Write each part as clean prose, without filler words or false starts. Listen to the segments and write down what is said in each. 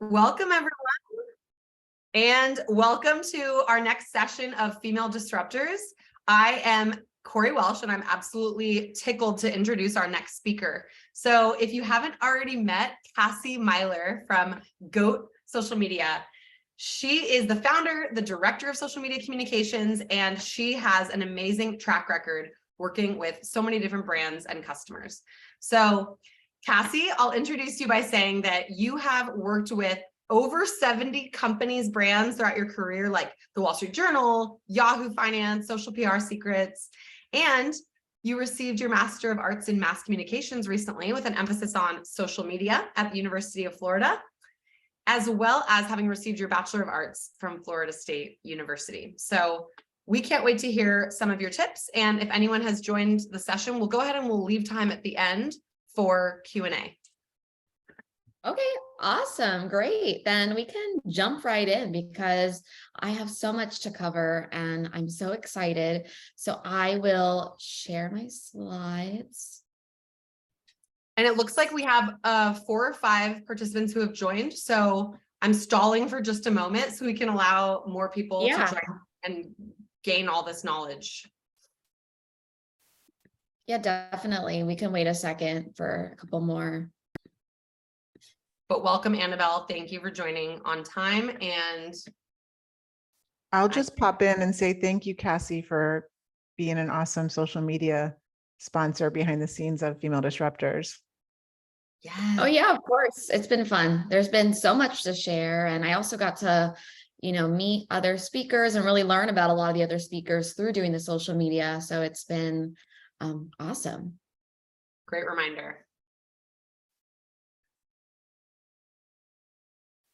Welcome, everyone, and welcome to our next session of Female Disruptors. I am Corey Welsh, and I'm absolutely tickled to introduce our next speaker. So if you haven't already met Kassie Meiler from GOAT Social Media, she is the founder, the director of social media communications, and she has an amazing track record working with so many different brands and customers. So Kassie, I'll introduce you by saying that you have worked with over 70 companies, brands throughout your career, like the Wall Street Journal, Yahoo Finance, Social PR Secrets, and you received your Master of Arts in Mass Communications recently with an emphasis on social media at the University of Florida, as well as having received your Bachelor of Arts from Florida State University. So we can't wait to hear some of your tips. And if anyone has joined the session, we'll go ahead and we'll leave time at the end for Q&A. Okay, awesome. Great. Then we can jump right in because I have so much to cover and I'm so excited. So I will share my slides. And it looks like we have 4 or 5 participants who have joined. So I'm stalling for just a moment so we can allow more people to join and gain all this knowledge. Yeah, definitely. We can wait a second for a couple more. But welcome, Annabelle. Thank you for joining on time. And I'll just pop in and say thank you, Kassie, for being an awesome social media sponsor behind the scenes of Female Disruptors. yeah. Oh yeah, of course. It's been fun. There's been so much to share. And I also got to, meet other speakers and really learn about a lot of the other speakers through doing the social media. So it's been awesome. Great reminder.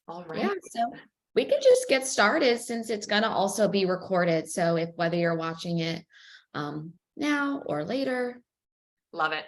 All right. Yeah, so we can just get started since it's going to also be recorded. So if whether you're watching it now or later. Love it.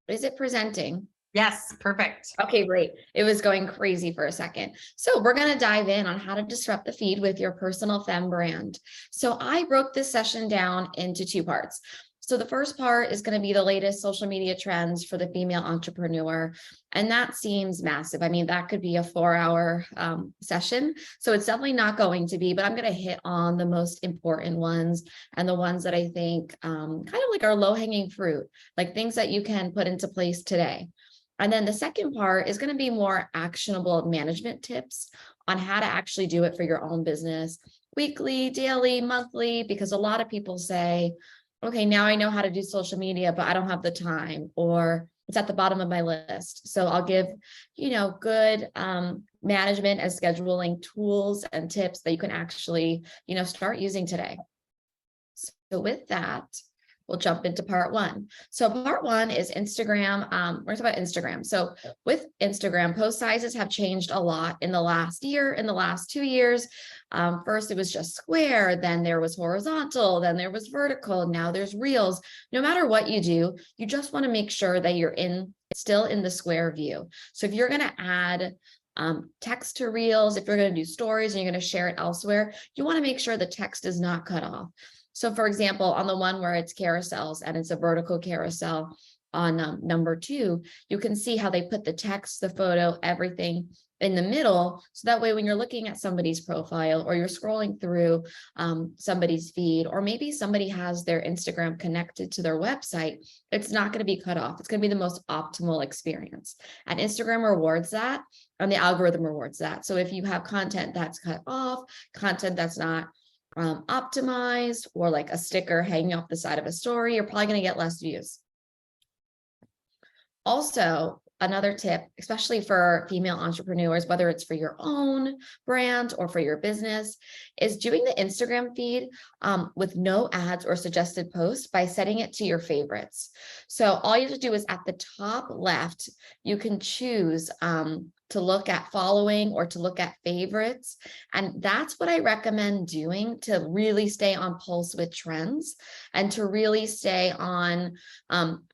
Is it presenting? Yes, perfect. Okay, great. It was going crazy for a second. So we're going to dive in on how to disrupt the feed with your personal femme brand. So I broke this session down into 2 parts. So the first part is going to be the latest social media trends for the female entrepreneur. And that seems massive. I mean, that could be a 4-hour session. So it's definitely not going to be, but I'm going to hit on the most important ones and the ones that I think kind of like are low-hanging fruit, like things that you can put into place today. And then the second part is going to be more actionable management tips on how to actually do it for your own business, weekly, daily, monthly, because a lot of people say, okay, now I know how to do social media, but I don't have the time, or it's at the bottom of my list. So I'll give, good management and scheduling tools and tips that you can actually, start using today. So with that, we'll jump into part 1. So part 1 is Instagram. We're talking about Instagram. So with Instagram, post sizes have changed a lot in the last year, in the last 2 years. First, it was just square, then there was horizontal, then there was vertical, now there's reels. No matter what you do, you just want to make sure that you're still in the square view. So if you're going to add text to reels, if you're going to do stories and you're going to share it elsewhere, you want to make sure the text is not cut off. So for example, on the one where it's carousels and it's a vertical carousel on number 2, you can see how they put the text, the photo, everything in the middle. So that way, when you're looking at somebody's profile or you're scrolling through somebody's feed, or maybe somebody has their Instagram connected to their website, it's not going to be cut off. It's going to be the most optimal experience. And Instagram rewards that, and the algorithm rewards that. So if you have content that's cut off, content that's not optimized, or like a sticker hanging off the side of a story, you're probably going to get less views. Also, another tip, especially for female entrepreneurs, whether it's for your own brand or for your business, is doing the Instagram feed with no ads or suggested posts by setting it to your favorites. So all you have to do is at the top left, you can choose to look at following or to look at favorites. And that's what I recommend doing to really stay on pulse with trends and to really stay on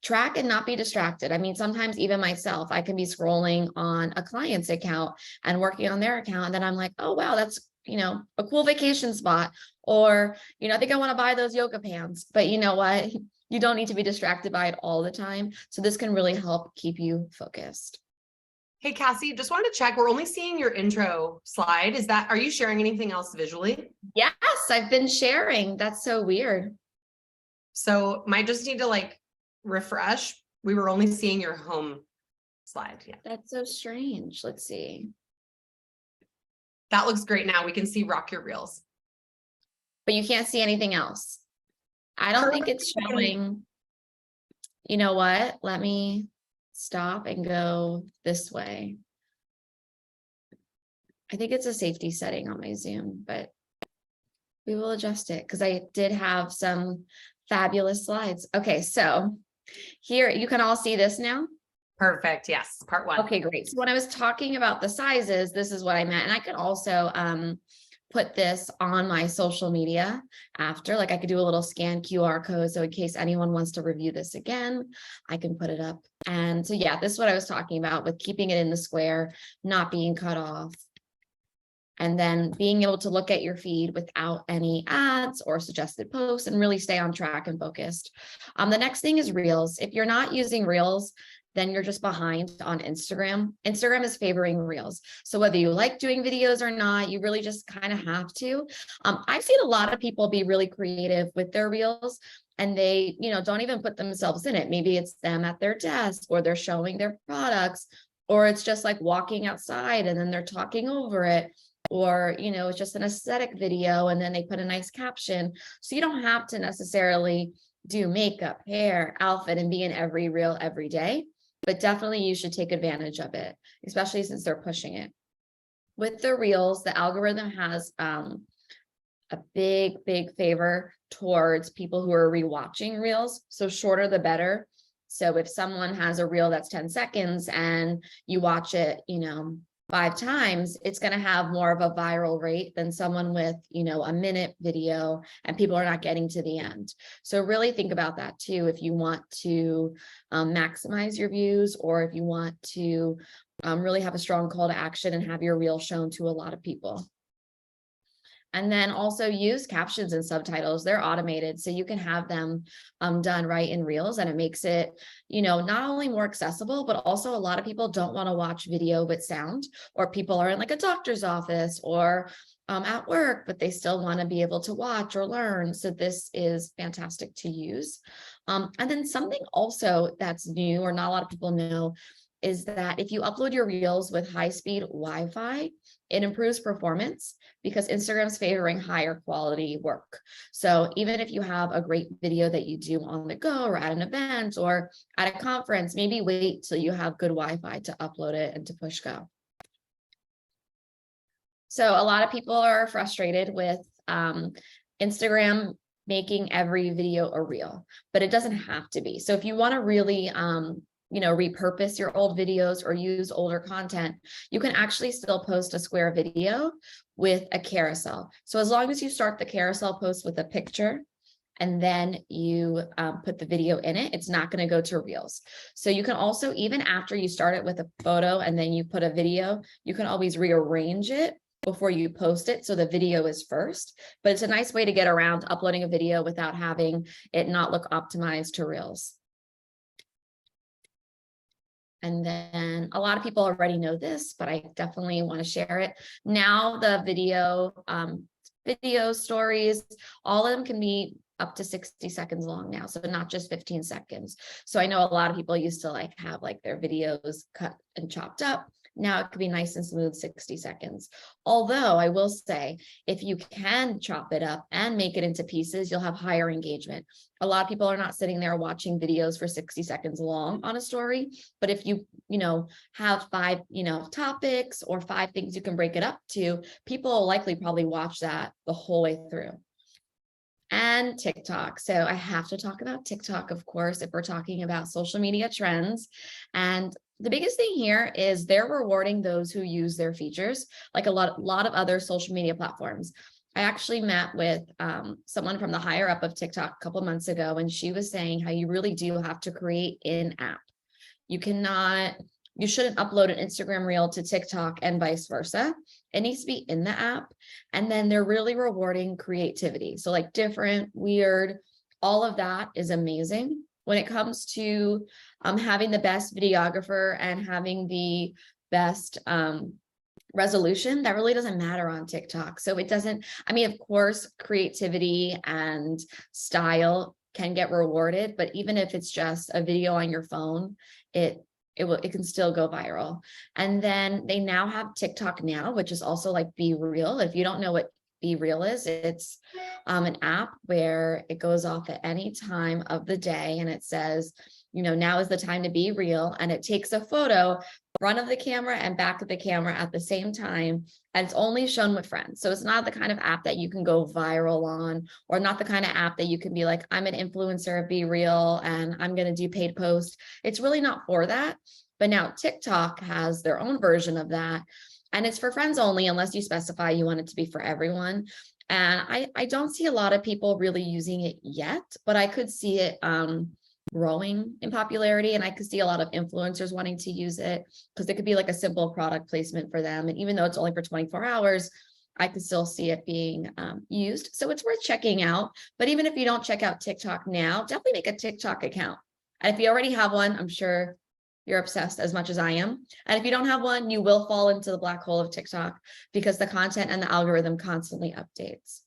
track and not be distracted. I mean, sometimes even myself, I can be scrolling on a client's account and working on their account. And then I'm like, oh, wow, that's, a cool vacation spot. Or, I think I want to buy those yoga pants, but you know what? You don't need to be distracted by it all the time. So this can really help keep you focused. Hey, Kassie, just wanted to check. We're only seeing your intro slide. Are you sharing anything else visually? Yes, I've been sharing. That's so weird. So might just need to like refresh. We were only seeing your home slide. Yeah. That's so strange. Let's see. That looks great now. We can see Rock Your Reels. But you can't see anything else. I don't think it's showing. You know what? Let me stop and go this way. I think it's a safety setting on my Zoom, but we will adjust it because I did have some fabulous slides. Okay, so here you can all see this now. Perfect. Yes. Part one. Okay, great. So when I was talking about the sizes, this is what I meant. And I could also put this on my social media after, like I could do a little scan QR code. So in case anyone wants to review this again, I can put it up. And so, yeah, this is what I was talking about with keeping it in the square, not being cut off. And then being able to look at your feed without any ads or suggested posts and really stay on track and focused. The next thing is Reels. If you're not using Reels, then you're just behind on Instagram. Instagram is favoring Reels. So whether you like doing videos or not, you really just kind of have to. I've seen a lot of people be really creative with their Reels and they, don't even put themselves in it. Maybe it's them at their desk or they're showing their products, or it's just like walking outside and then they're talking over it. Or, it's just an aesthetic video and then they put a nice caption. So you don't have to necessarily do makeup, hair, outfit, and be in every reel every day. But definitely you should take advantage of it, especially since they're pushing it. With the Reels, the algorithm has a big favor towards people who are rewatching Reels. So shorter, the better. So if someone has a reel that's 10 seconds and you watch it, 5 times, it's going to have more of a viral rate than someone with, a minute video and people are not getting to the end. So really think about that too. If you want to maximize your views, or if you want to really have a strong call to action and have your reel shown to a lot of people. And then also use captions and subtitles. They're automated, so you can have them done right in Reels, and it makes it, not only more accessible, but also a lot of people don't want to watch video with sound, or people are in like a doctor's office or at work, but they still want to be able to watch or learn. So this is fantastic to use. And then something also that's new, or not a lot of people know, is that if you upload your Reels with high-speed Wi-Fi, it improves performance because Instagram's favoring higher quality work. So even if you have a great video that you do on the go or at an event or at a conference, maybe wait till you have good Wi-Fi to upload it and to push go. So a lot of people are frustrated with Instagram making every video a reel, but it doesn't have to be. So if you want to really repurpose your old videos or use older content, you can actually still post a square video with a carousel. So as long as you start the carousel post with a picture and then you put the video in it, it's not going to go to Reels. So you can also, even after you start it with a photo and then you put a video, you can always rearrange it before you post it, so the video is first. But it's a nice way to get around uploading a video without having it not look optimized to Reels. And then a lot of people already know this, but I definitely want to share it. Now the video stories, all of them can be up to 60 seconds long now. So not just 15 seconds. So I know a lot of people used to have their videos cut and chopped up. Now it could be nice and smooth 60 seconds. Although I will say, if you can chop it up and make it into pieces, you'll have higher engagement. A lot of people are not sitting there watching videos for 60 seconds long on a story. But if you, have 5, topics or 5 things you can break it up to, people will likely probably watch that the whole way through. And TikTok. So I have to talk about TikTok, of course, if we're talking about social media trends. And the biggest thing here is they're rewarding those who use their features, like a lot of other social media platforms. I actually met with someone from the higher up of TikTok a couple of months ago, and she was saying how you really do have to create in-app. You shouldn't upload an Instagram reel to TikTok and vice versa. It needs to be in the app. And then they're really rewarding creativity. So different, weird, all of that is amazing. When it comes to having the best videographer and having the best resolution, that really doesn't matter on TikTok. So it doesn't, I mean, of course, creativity and style can get rewarded, but even if it's just a video on your phone, it can still go viral. And then they now have TikTok Now, which is also like Be Real. If you don't know what Be Real is, it's an app where it goes off at any time of the day and it says, now is the time to be real. And it takes a photo, front of the camera and back of the camera at the same time. And it's only shown with friends. So it's not the kind of app that you can go viral on, or not the kind of app that you can be like, I'm an influencer, Be Real, and I'm going to do paid posts. It's really not for that. But now TikTok has their own version of that. And it's for friends only, unless you specify you want it to be for everyone. And I don't see a lot of people really using it yet, but I could see it growing in popularity. And I could see a lot of influencers wanting to use it because it could be like a simple product placement for them. And even though it's only for 24 hours, I could still see it being used. So it's worth checking out. But even if you don't check out TikTok Now, definitely make a TikTok account. And if you already have one, I'm sure you're obsessed as much as I am. And if you don't have one, you will fall into the black hole of TikTok because the content and the algorithm constantly updates.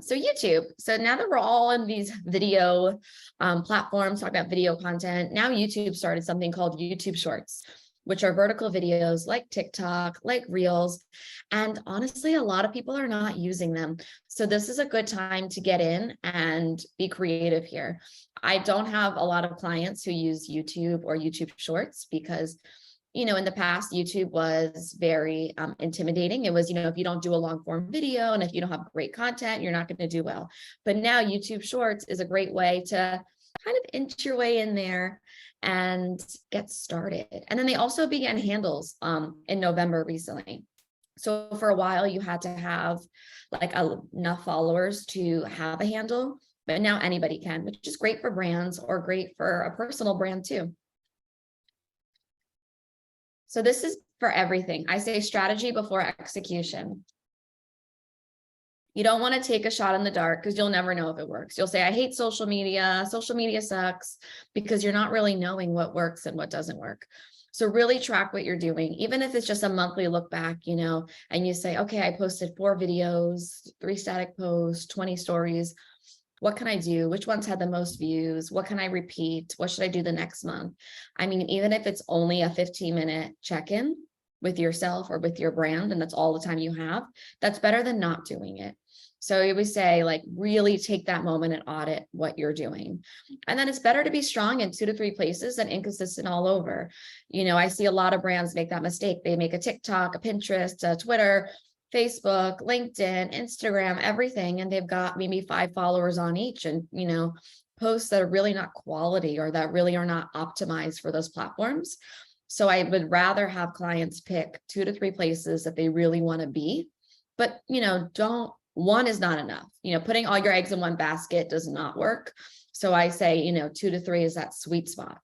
So YouTube. So now that we're all in these video platforms, talk about video content, now YouTube started something called YouTube Shorts, which are vertical videos like TikTok, like Reels. And honestly, a lot of people are not using them. So this is a good time to get in and be creative here. I don't have a lot of clients who use YouTube or YouTube Shorts because in the past, YouTube was very intimidating. It was, if you don't do a long form video and if you don't have great content, you're not going to do well. But now YouTube Shorts is a great way to kind of inch your way in there and get started. And then they also began handles in November recently. So for a while, you had to have like enough followers to have a handle, but now anybody can, which is great for brands or great for a personal brand too. So this is for everything. I say strategy before execution. You don't want to take a shot in the dark because you'll never know if it works. You'll say, I hate social media. Social media sucks, because you're not really knowing what works and what doesn't work. So really track what you're doing, even if it's just a monthly look back, and you say, okay, I posted 4 videos, 3 static posts, 20 stories. What can I do? Which ones had the most views? What can I repeat? What should I do the next month? I mean, even if it's only a 15-minute check-in with yourself or with your brand, and that's all the time you have, that's better than not doing it. So we always say, like, really take that moment and audit what you're doing. And then it's better to be strong in 2 to 3 places than inconsistent all over. I see a lot of brands make that mistake. They make a TikTok, a Pinterest, a Twitter, Facebook, LinkedIn, Instagram, everything. And they've got maybe 5 followers on each and, posts that are really not quality or that really are not optimized for those platforms. So I would rather have clients pick 2 to 3 places that they really want to be, but, one is not enough. Putting all your eggs in one basket does not work. So I say, 2 to 3 is that sweet spot.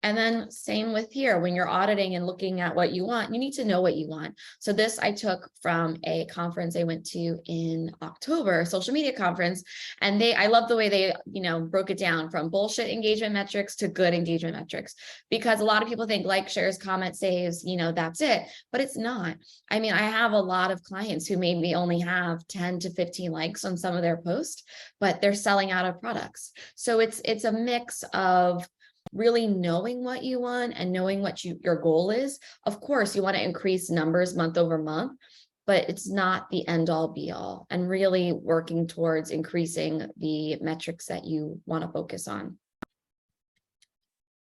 And then same with here, when you're auditing and looking at what you want, you need to know what you want. So this I took from a conference I went to in October, a social media conference. And I love the way they, broke it down from bullshit engagement metrics to good engagement metrics, because a lot of people think like, shares, comment, saves, that's it, but it's not. I mean, I have a lot of clients who maybe only have 10 to 15 likes on some of their posts, but they're selling out of products. So it's a mix of really knowing what you want and knowing what your goal is. Of course, you want to increase numbers month over month, but it's not the end all be all, and really working towards increasing the metrics that you want to focus on.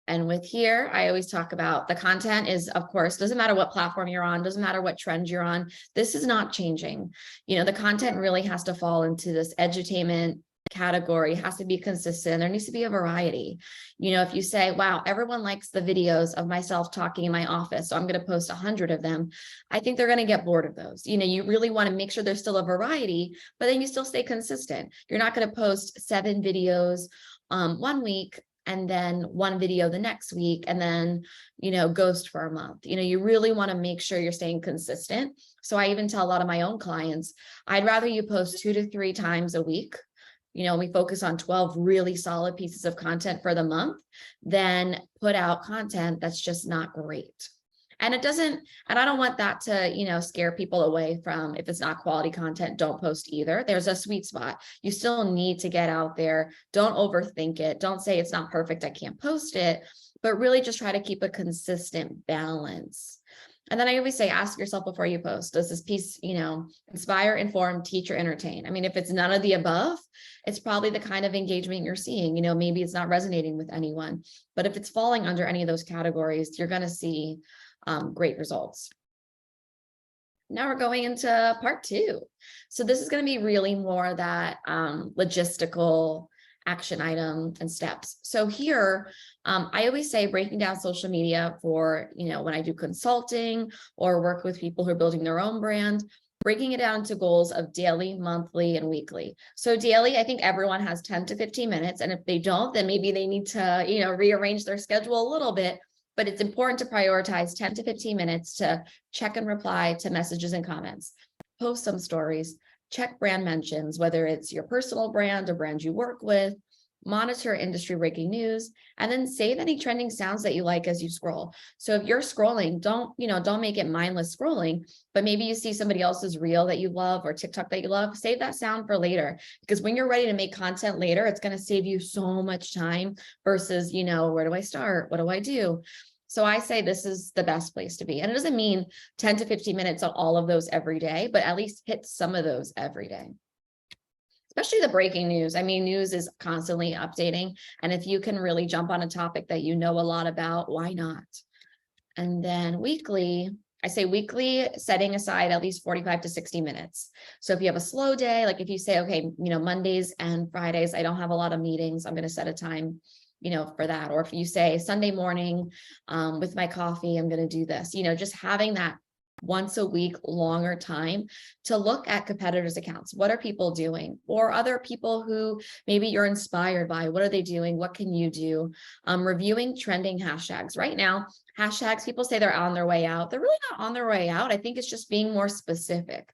And with here, I always talk about the content is, of course, doesn't matter what platform you're on, doesn't matter what trend you're on. This is not changing. The content really has to fall into this edutainment category, has to be consistent. There needs to be a variety. If you say, wow, everyone likes the videos of myself talking in my office, so I'm going to post 100 of them, I think they're going to get bored of those. You really want to make sure there's still a variety, but then you still stay consistent. You're not going to post 7 videos one week and then one video the next week, and then, ghost for a month. You really want to make sure you're staying consistent. So I even tell a lot of my own clients, I'd rather you post 2 to 3 times a week. We focus on 12 really solid pieces of content for the month, then put out content that's just not great. And I don't want that to, scare people away from, if it's not quality content, don't post either. There's a sweet spot. You still need to get out there. Don't overthink it. Don't say it's not perfect, I can't post it, but really just try to keep a consistent balance. And then I always say, ask yourself before you post, does this piece, inspire, inform, teach, or entertain? I mean, if it's none of the above, it's probably the kind of engagement you're seeing. Maybe it's not resonating with anyone, but if it's falling under any of those categories, you're going to see great results. Now we're going into part 2. So this is going to be really more that logistical action item and steps. So here, I always say breaking down social media for, when I do consulting or work with people who are building their own brand, breaking it down to goals of daily, monthly, and weekly. So daily, I think everyone has 10 to 15 minutes. And if they don't, then maybe they need to, rearrange their schedule a little bit. But it's important to prioritize 10 to 15 minutes to check and reply to messages and comments, post some stories, check brand mentions, whether it's your personal brand or brand you work with, monitor industry breaking news, and then save any trending sounds that you like as you scroll. So if you're scrolling, don't make it mindless scrolling, but maybe you see somebody else's reel that you love or TikTok that you love, save that sound for later, because when you're ready to make content later, it's going to save you so much time versus, where do I start? What do I do? So I say this is the best place to be. And it doesn't mean 10 to 15 minutes on all of those every day, but at least hit some of those every day. Especially the breaking news. I mean, news is constantly updating. And if you can really jump on a topic that you know a lot about, why not? And then weekly, I say weekly, setting aside at least 45 to 60 minutes. So if you have a slow day, like if you say, okay, Mondays and Fridays, I don't have a lot of meetings, I'm going to set a time for that. Or if you say Sunday morning with my coffee, I'm going to do this, just having that once a week longer time to look at competitors' accounts. What are people doing? Or other people who maybe you're inspired by, what are they doing? What can you do? Reviewing trending hashtags. Right now, hashtags, people say they're on their way out. They're really not on their way out. I think it's just being more specific.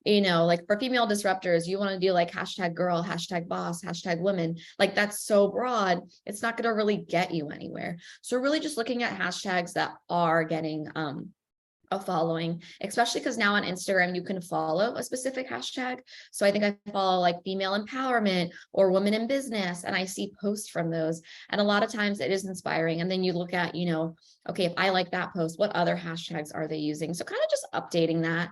Like for female disruptors, you want to do like hashtag girl, hashtag boss, hashtag women. Like that's so broad, it's not going to really get you anywhere. So really just looking at hashtags that are getting a following, especially because now on Instagram, you can follow a specific hashtag. So I think I follow like female empowerment or women in business, and I see posts from those. And a lot of times it is inspiring. And then you look at, okay, if I like that post, what other hashtags are they using? So kind of just updating that.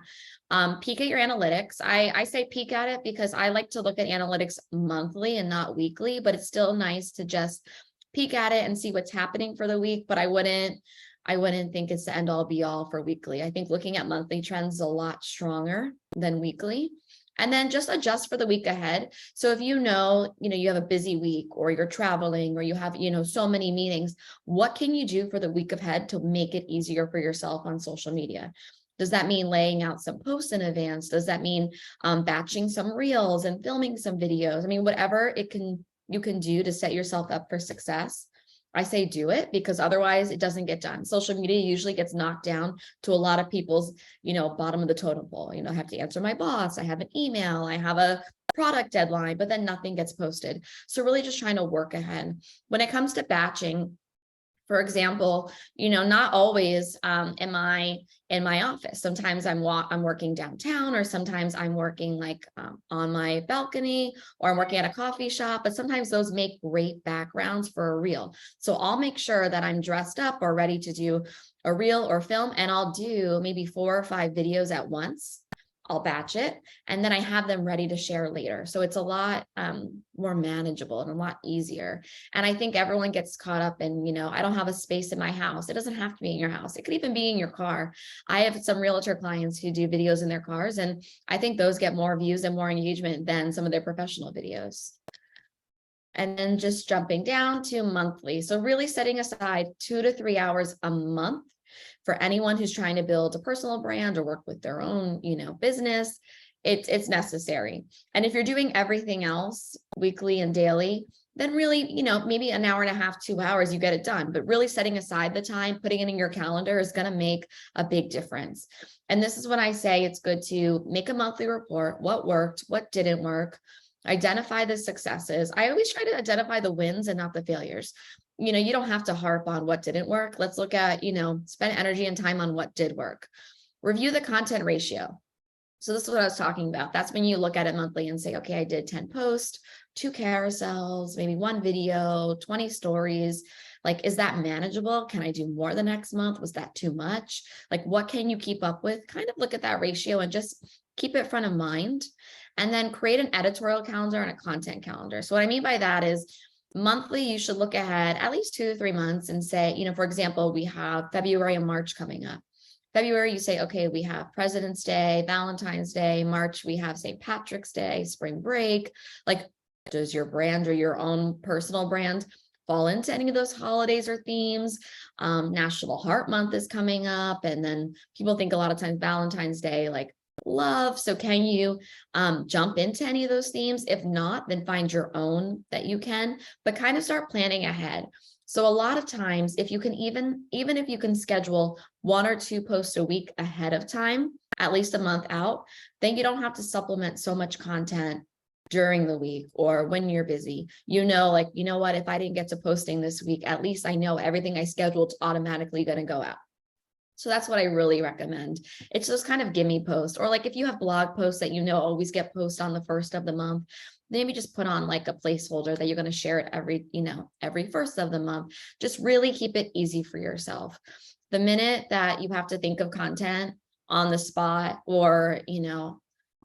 Peek at your analytics. I say peek at it because I like to look at analytics monthly and not weekly, but it's still nice to just peek at it and see what's happening for the week. But I wouldn't think it's the end all be all for weekly. I think looking at monthly trends is a lot stronger than weekly. And then just adjust for the week ahead. So if you have a busy week or you're traveling or you have, so many meetings, what can you do for the week ahead to make it easier for yourself on social media? Does that mean laying out some posts in advance? Does that mean batching some reels and filming some videos? I mean, whatever you can do to set yourself up for success, I say do it, because otherwise it doesn't get done. Social media usually gets knocked down to a lot of people's, bottom of the totem pole. I have to answer my boss. I have an email. I have a product deadline, but then nothing gets posted. So really just trying to work ahead. When it comes to batching, for example, not always am I in my office. Sometimes I'm working downtown, or sometimes I'm working like on my balcony, or I'm working at a coffee shop, but sometimes those make great backgrounds for a reel. So I'll make sure that I'm dressed up or ready to do a reel or film, and I'll do maybe 4 or 5 videos at once. I'll batch it, and then I have them ready to share later. So it's a lot more manageable and a lot easier. And I think everyone gets caught up in, I don't have a space in my house. It doesn't have to be in your house. It could even be in your car. I have some realtor clients who do videos in their cars, and I think those get more views and more engagement than some of their professional videos. And then just jumping down to monthly. So really setting aside 2 to 3 hours a month for anyone who's trying to build a personal brand or work with their own, business. It's necessary. And if you're doing everything else weekly and daily, then really, maybe an hour and a half, 2 hours, you get it done. But really setting aside the time, putting it in your calendar is going to make a big difference. And this is when I say it's good to make a monthly report, what worked, what didn't work, identify the successes. I always try to identify the wins and not the failures. You don't have to harp on what didn't work. Let's look at, spend energy and time on what did work. Review the content ratio. So this is what I was talking about. That's when you look at it monthly and say, okay, I did 10 posts, 2 carousels, maybe 1 video, 20 stories. Like, is that manageable? Can I do more the next month? Was that too much? Like, what can you keep up with? Kind of look at that ratio and just keep it front of mind. And then create an editorial calendar and a content calendar. So what I mean by that is monthly, you should look ahead at least 2 to 3 months and say, for example, we have February and March coming up. February, you say, okay, we have President's Day, Valentine's Day. March, we have St. Patrick's Day, spring break. Like, does your brand or your own personal brand fall into any of those holidays or themes? National Heart Month is coming up. And then people think a lot of times Valentine's Day, like love. So can you jump into any of those themes? If not, then find your own that you can, but kind of start planning ahead. So a lot of times, if you can even if you can schedule 1 or 2 posts a week ahead of time, at least a month out, then you don't have to supplement so much content during the week or when you're busy. Like, what, if I didn't get to posting this week, at least I know everything I scheduled is automatically going to go out. So that's what I really recommend. It's those kind of gimme posts, or like if you have blog posts that always get posted on the first of the month, maybe just put on like a placeholder that you're going to share it every first of the month. Just really keep it easy for yourself. The minute that you have to think of content on the spot or,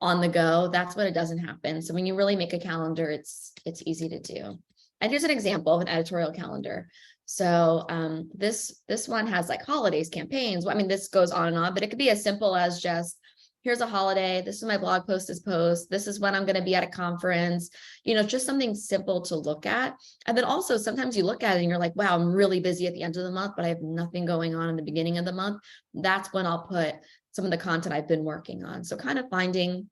on the go, that's when it doesn't happen. So when you really make a calendar, it's easy to do. And here's an example of an editorial calendar. So this one has like holidays, campaigns. I mean, this goes on and on, but it could be as simple as just, here's a holiday. This is my blog post is post. This is when I'm going to be at a conference, just something simple to look at. And then also sometimes you look at it and you're like, wow, I'm really busy at the end of the month, but I have nothing going on in the beginning of the month. That's when I'll put some of the content I've been working on. So kind of finding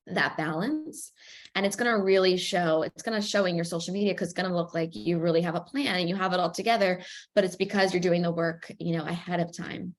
that balance, and it's going to really show, it's going to show in your social media, because it's going to look like you really have a plan and you have it all together, but it's because you're doing the work, ahead of time.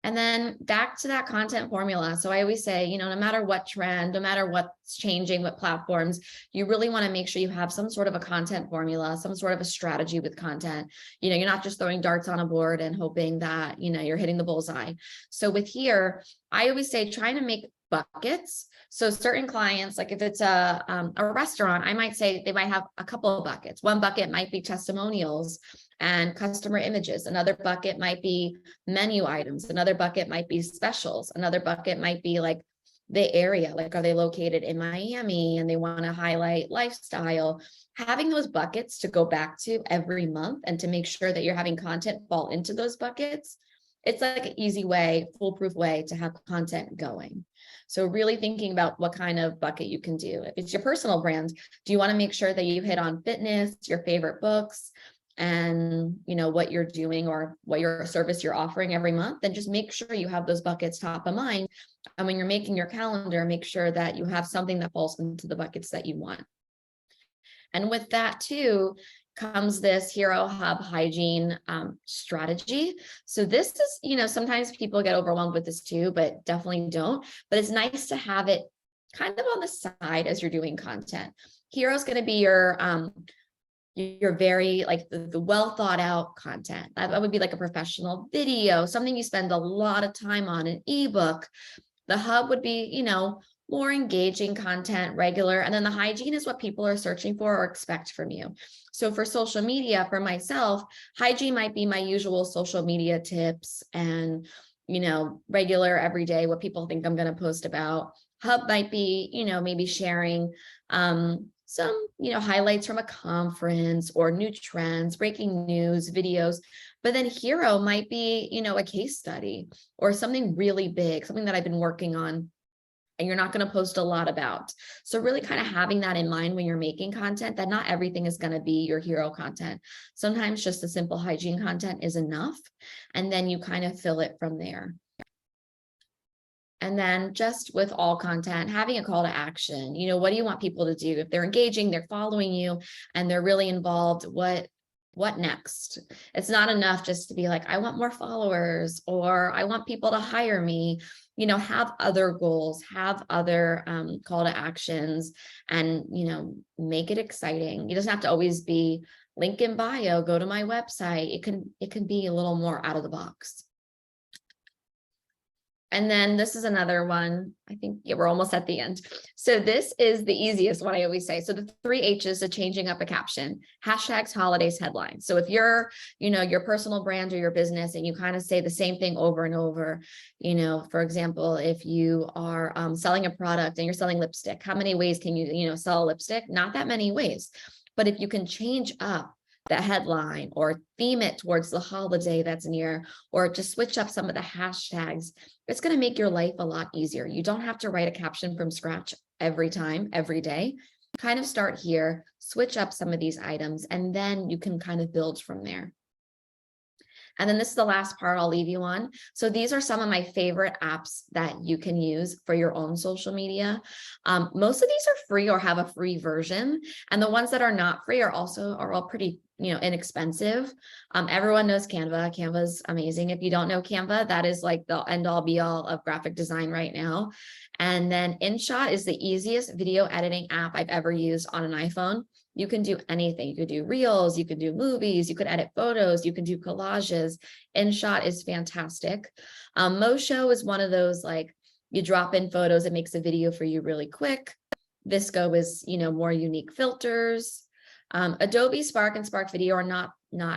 And then back to that content formula. So I always say, no matter what trend, no matter what's changing, what platforms, you really want to make sure you have some sort of a content formula, some sort of a strategy with content. You're not just throwing darts on a board and hoping that, you're hitting the bullseye. So with here, I always say, trying to make buckets. So certain clients, like if it's a restaurant, I might say they might have a couple of buckets. One bucket might be testimonials and customer images. Another bucket might be menu items. Another bucket might be specials. Another bucket might be like the area, like are they located in Miami and they want to highlight lifestyle. Having those buckets to go back to every month and to make sure that you're having content fall into those buckets, it's like an easy way, foolproof way to have content going. So really thinking about what kind of bucket you can do. If it's your personal brand, do you want to make sure that you hit on fitness, your favorite books, and what you're doing or what your service you're offering every month? Then just make sure you have those buckets top of mind. And when you're making your calendar, make sure that you have something that falls into the buckets that you want. And with that too comes this Hero Hub hygiene strategy. So this is, sometimes people get overwhelmed with this too, but definitely don't. But it's nice to have it kind of on the side as you're doing content. Hero is going to be your very like the well thought out content. That would be like a professional video, something you spend a lot of time on, an ebook. The hub would be, more engaging content, regular. And then the hygiene is what people are searching for or expect from you. So for social media, for myself, hygiene might be my usual social media tips and, regular everyday, what people think I'm going to post about. Hub might be, maybe sharing some, highlights from a conference or new trends, breaking news, videos. But then Hero might be, a case study or something really big, something that I've been working on and you're not going to post a lot about. So really kind of having that in mind when you're making content, that not everything is going to be your hero content. Sometimes just the simple hygiene content is enough. And then you kind of fill it from there. And then just with all content, having a call to action, what do you want people to do? If they're engaging, they're following you, and they're really involved, what next? It's not enough just to be like, I want more followers, or I want people to hire me. Have other goals, have other call to actions, and, make it exciting. It doesn't have to always be link in bio, go to my website. It can be a little more out of the box. And then this is another one. I think, yeah, we're almost at the end. So this is the easiest one, I always say. So the 3 H's of changing up a caption: hashtags, holidays, headlines. So if you're, your personal brand or your business, and you kind of say the same thing over and over, for example, if you are selling a product and you're selling lipstick, how many ways can you, sell a lipstick? Not that many ways. But if you can change up the headline or theme it towards the holiday that's near, or just switch up some of the hashtags, it's going to make your life a lot easier. You don't have to write a caption from scratch every time, every day. Kind of start here, switch up some of these items, and then you can kind of build from there. And then this is the last part I'll leave you on. So these are some of my favorite apps that you can use for your own social media. Most of these are free or have a free version. And the ones that are not free are all pretty, inexpensive. Everyone knows Canva. Canva's amazing. If you don't know Canva, that is like the end all be all of graphic design right now. And then InShot is the easiest video editing app I've ever used on an iPhone. You can do anything. You could do reels, you could do movies, you could edit photos, you can do collages. InShot is fantastic. Mosho is one of those, like, you drop in photos, it makes a video for you really quick. Visco is, more unique filters. Adobe Spark and Spark Video are not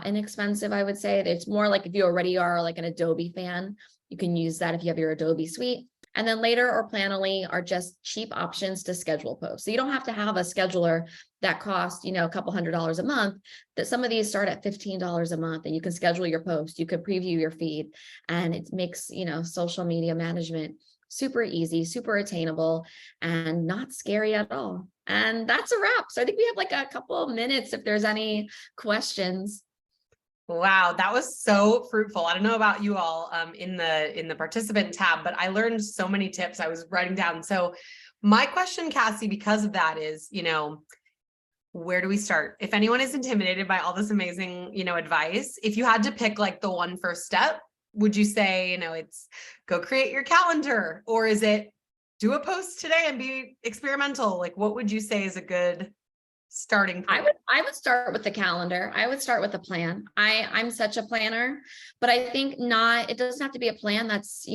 inexpensive, I would say. It's more like if you already are like an Adobe fan, you can use that if you have your Adobe suite. And then Later or Planoly are just cheap options to schedule posts. So you don't have to have a scheduler that costs, a couple $100s a month. That some of these start at $15 a month, and you can schedule your post, you could preview your feed, and it makes, social media management super easy, super attainable, and not scary at all. And that's a wrap. So I think we have like a couple of minutes if there's any questions. Wow, that was so fruitful. I don't know about you all in the participant tab, but I learned so many tips I was writing down. So my question, Kassie, because of that is, where do we start? If anyone is intimidated by all this amazing, advice, if you had to pick like the one first step, would you say, it's go create your calendar, or is it do a post today and be experimental? Like, what would you say is a good starting point? I would start with the calendar. I would start with a plan. I'm such a planner, but I think it doesn't have to be a plan that's,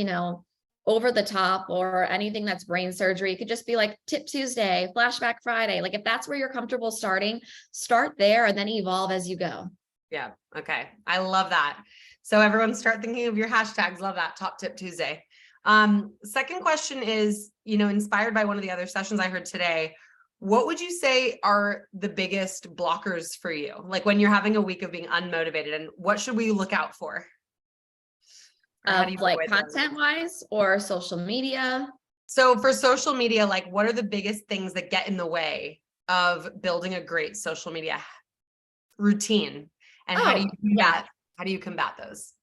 over the top or anything that's brain surgery. It could just be like Tip Tuesday, Flashback Friday. Like, if that's where you're comfortable starting, start there and then evolve as you go. Yeah. Okay. I love that. So everyone start thinking of your hashtags. Love that. Top Tip Tuesday. Second question is, inspired by one of the other sessions I heard today, what would you say are the biggest blockers for you? Like when you're having a week of being unmotivated, and what should we look out for? Like content wise or social media? So for social media, like what are the biggest things that get in the way of building a great social media routine? And how do you combat those?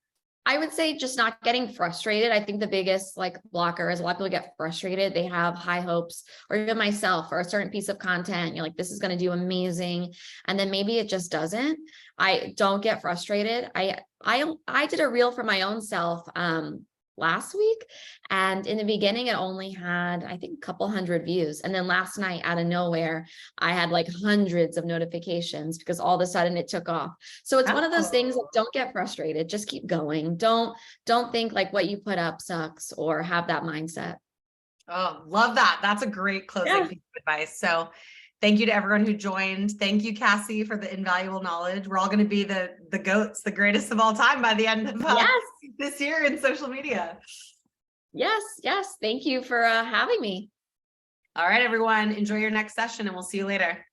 I would say just not getting frustrated. I think the biggest blocker is a lot of people get frustrated. They have high hopes, or even myself, for a certain piece of content. You're like, this is going to do amazing. And then maybe it just doesn't. I don't get frustrated. I did a reel for my own self last week. And in the beginning, it only had, I think, a couple hundred views. And then last night, out of nowhere, I had like hundreds of notifications because all of a sudden it took off. So it's one of those things that don't get frustrated. Just keep going. Don't think like what you put up sucks, or have that mindset. Oh, love that. That's a great closing piece of advice. So thank you to everyone who joined. Thank you, Kassie, for the invaluable knowledge. We're all going to be the GOATs, the greatest of all time by the end of this year in social media. Yes. Thank you for having me. All right, everyone. Enjoy your next session, and we'll see you later.